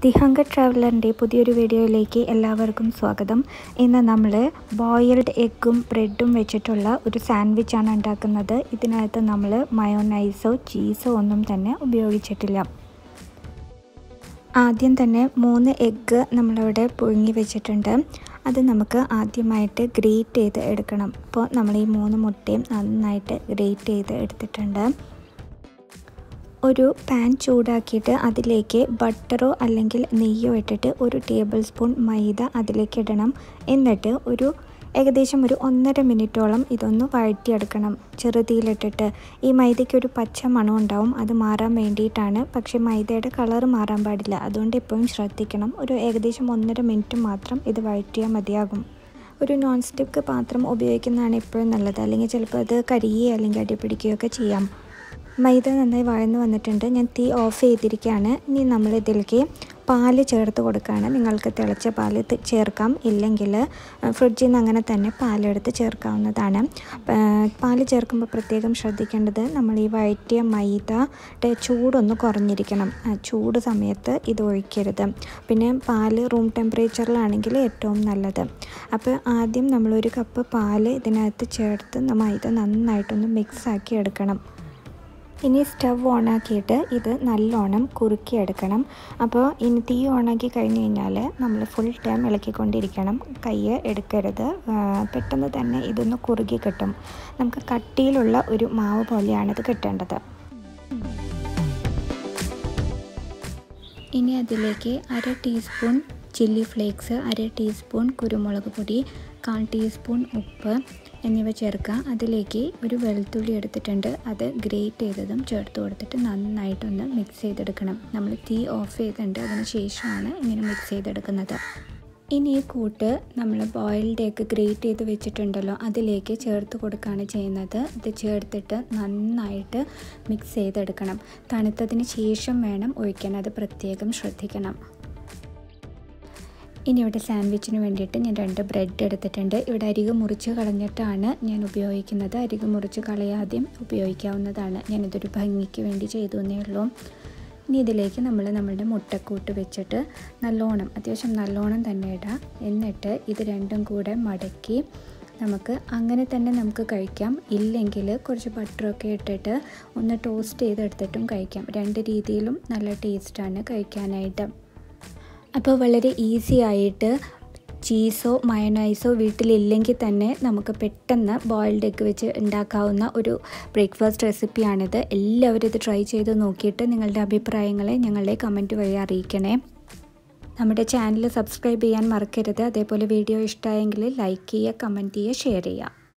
The hunger ട്രാവലറിൻ്റെ പുതിയൊരു വീഡിയോയിലേക്ക് എല്ലാവർക്കും സ്വാഗതം. ഇന്ന് നമ്മൾ ബോയിൽഡ് എഗ്ഗും ബ്രെഡും വെച്ചിട്ടുള്ള ഒരു സാൻഡ്വിച്ചാണ് ഉണ്ടാക്കുന്നത്. ഇതിനകത്ത് നമ്മൾ മയോനൈസോ ചീസോ ഒന്നും തന്നെ ഉപയോഗിച്ചിട്ടില്ല. ആദ്യം തന്നെ 3 എഗ്ഗ് നമ്മളിവിടെ പുഴുങ്ങി വെച്ചിട്ടുണ്ട്. അത് നമുക്ക് ആദ്യമായിട്ട് ഗ്രേറ്റ് ചെയ്ത് എടുക്കണം. അപ്പോൾ നമ്മൾ ഈ 3 മുട്ടയും നന്നായിട്ട് ഗ്രേറ്റ് ചെയ്ത് എടുത്തിട്ടുണ്ട്. ഒരു പാൻ ചൂടാക്കിയിട്ട് അതിലേക്ക് ബട്ടറോ അല്ലെങ്കിൽ നെയ്യോ ഇട്ടിട്ട് 1 ടേബിൾ സ്പൂൺ മൈദ അതിലേക്ക് ഇടണം. എന്നിട്ട് ഏകദേശം ഒരു 1.5 മിനിറ്റോളം ഇതൊന്ന് വഴറ്റിയെടുക്കണം ചെറുതീയിലിട്ടിട്ട്. ഈ മൈദയ്ക്ക് ഒരു പച്ച മണം ഉണ്ടാവും, അത് മാറാൻ വേണ്ടിയിട്ടാണ്. പക്ഷേ മൈദയുടെ കളർ മാറാൻ പാടില്ല, അതുകൊണ്ട് എപ്പോഴും ശ്രദ്ധിക്കണം. ഏകദേശം 1.5 മിനിറ്റ് മാത്രം ഇത് വഴറ്റിയാൽ മതിയാകും. ഒരു നോൺ സ്റ്റിക്ക് പാത്രം ഉപയോഗിക്കുന്നതാണ് എപ്പോഴും നല്ലത്, അല്ലെങ്കിൽ ചിലപ്പോൾ അത് കരിയുകയോ അല്ലെങ്കിൽ അടിപിടിക്കുകയൊക്കെ ചെയ്യാം. മൈദ നന്നായി വഴന്ന് വന്നിട്ടുണ്ട്. ഞാൻ തീ ഓഫ് ചെയ്തിരിക്കുകയാണ്. ഇനി നമ്മളിതിലേക്ക് പാല് ചേർത്ത് കൊടുക്കുകയാണ്. നിങ്ങൾക്ക് തിളച്ച പാല് ചേർക്കാം, ഇല്ലെങ്കിൽ ഫ്രിഡ്ജിൽ നിന്ന് അങ്ങനെ തന്നെ പാലെടുത്ത് ചേർക്കാവുന്നതാണ്. പാല് ചേർക്കുമ്പോൾ പ്രത്യേകം ശ്രദ്ധിക്കേണ്ടത്, നമ്മൾ ഈ വഴറ്റിയ മൈദയുടെ ചൂടൊന്ന് കുറഞ്ഞിരിക്കണം. ചൂട് സമയത്ത് ഇത് ഒഴിക്കരുത്. പിന്നെ പാല് റൂം ടെമ്പറേച്ചറിലാണെങ്കിൽ ഏറ്റവും നല്ലത്. അപ്പോൾ ആദ്യം നമ്മളൊരു കപ്പ് പാല് ഇതിനകത്ത് ചേർത്ത് മൈദ നന്നായിട്ടൊന്ന് മിക്സാക്കി എടുക്കണം. ഇനി സ്റ്റവ് ഓണാക്കിയിട്ട് ഇത് നല്ലോണം കുറുക്കിയെടുക്കണം. അപ്പോൾ ഇനി തീ ഓണാക്കി കഴിഞ്ഞ് കഴിഞ്ഞാൽ നമ്മൾ ഫുൾ ടൈം ഇളക്കിക്കൊണ്ടിരിക്കണം, കൈ എടുക്കരുത്. പെട്ടെന്ന് തന്നെ ഇതൊന്ന് കുറുകി കിട്ടും. നമുക്ക് കട്ടിയിലുള്ള ഒരു മാവ് പോലെയാണിത് കിട്ടേണ്ടത്. ഇനി അതിലേക്ക് 1/2 ടീസ്പൂൺ ചില്ലി ഫ്ലേക്സ്, 1/2 ടീസ്പൂൺ കുരുമുളക് പൊടി, 1/4 ടീസ്പൂൺ ഉപ്പ് എന്നിവ ചേർക്കുക. അതിലേക്ക് ഒരു വെളുത്തുള്ളി എടുത്തിട്ടുണ്ട്, അത് ഗ്രേറ്റ് ചെയ്തതും ചേർത്ത് കൊടുത്തിട്ട് നന്നായിട്ടൊന്ന് മിക്സ് ചെയ്തെടുക്കണം. നമ്മൾ തീ ഓഫ് ചെയ്തിട്ടുണ്ട്, അതിന് ശേഷമാണ് ഇങ്ങനെ മിക്സ് ചെയ്തെടുക്കുന്നത്. ഇനി ഈ കൂട്ട് നമ്മൾ ബോയിൽഡ് എഗ്ഗ് ഗ്രേറ്റ് ചെയ്ത് വെച്ചിട്ടുണ്ടല്ലോ, അതിലേക്ക് ചേർത്ത് കൊടുക്കുകയാണ് ചെയ്യുന്നത്. ഇത് ചേർത്തിട്ട് നന്നായിട്ട് മിക്സ് ചെയ്തെടുക്കണം. തണുത്തതിന് ശേഷം വേണം ഒഴിക്കാൻ, അത് പ്രത്യേകം ശ്രദ്ധിക്കണം. ഇനി ഇവിടെ സാൻഡ്വിച്ചിന് വേണ്ടിയിട്ട് ഞാൻ 2 ബ്രെഡ് എടുത്തിട്ടുണ്ട്. ഇവിടെ അരികു മുറിച്ച് കളഞ്ഞിട്ടാണ് ഞാൻ ഉപയോഗിക്കുന്നത്. അരികു മുറിച്ച് കളയാതെയും ഉപയോഗിക്കാവുന്നതാണ്. ഞാനിതൊരു ഭംഗിക്ക് വേണ്ടി ചെയ്തു എന്നേ ഉള്ളൂ. ഇനി ഇതിലേക്ക് നമ്മളുടെ മുട്ടക്കൂട്ട് വെച്ചിട്ട് അത്യാവശ്യം നല്ലോണം തന്നെ ഇടാം. എന്നിട്ട് ഇത് രണ്ടും കൂടെ മടക്കി നമുക്ക് അങ്ങനെ തന്നെ നമുക്ക് കഴിക്കാം, ഇല്ലെങ്കിൽ കുറച്ച് ബട്ടറൊക്കെ ഇട്ടിട്ട് ഒന്ന് ടോസ്റ്റ് ചെയ്തെടുത്തിട്ടും കഴിക്കാം. 2 രീതിയിലും നല്ല ടേസ്റ്റാണ് കഴിക്കാനായിട്ട്. അപ്പോൾ വളരെ ഈസി ആയിട്ട് ചീസോ മയോനൈസോ വീട്ടിലില്ലെങ്കിൽ തന്നെ നമുക്ക് പെട്ടെന്ന് ബോയിൽഡ് എഗ്ഗ് വെച്ച് ഉണ്ടാക്കാവുന്ന ഒരു ബ്രേക്ക്ഫാസ്റ്റ് റെസിപ്പിയാണിത്. എല്ലാവരും ഇത് ട്രൈ ചെയ്ത് നോക്കിയിട്ട് നിങ്ങളുടെ അഭിപ്രായങ്ങളെ ഞങ്ങളെ കമൻറ്റ് വഴി അറിയിക്കണേ. നമ്മുടെ ചാനൽ സബ്സ്ക്രൈബ് ചെയ്യാൻ മറക്കരുത്. അതേപോലെ വീഡിയോ ഇഷ്ടമായെങ്കിൽ ലൈക്ക് ചെയ്യുക, കമൻറ്റ് ചെയ്യുക, ഷെയർ ചെയ്യുക.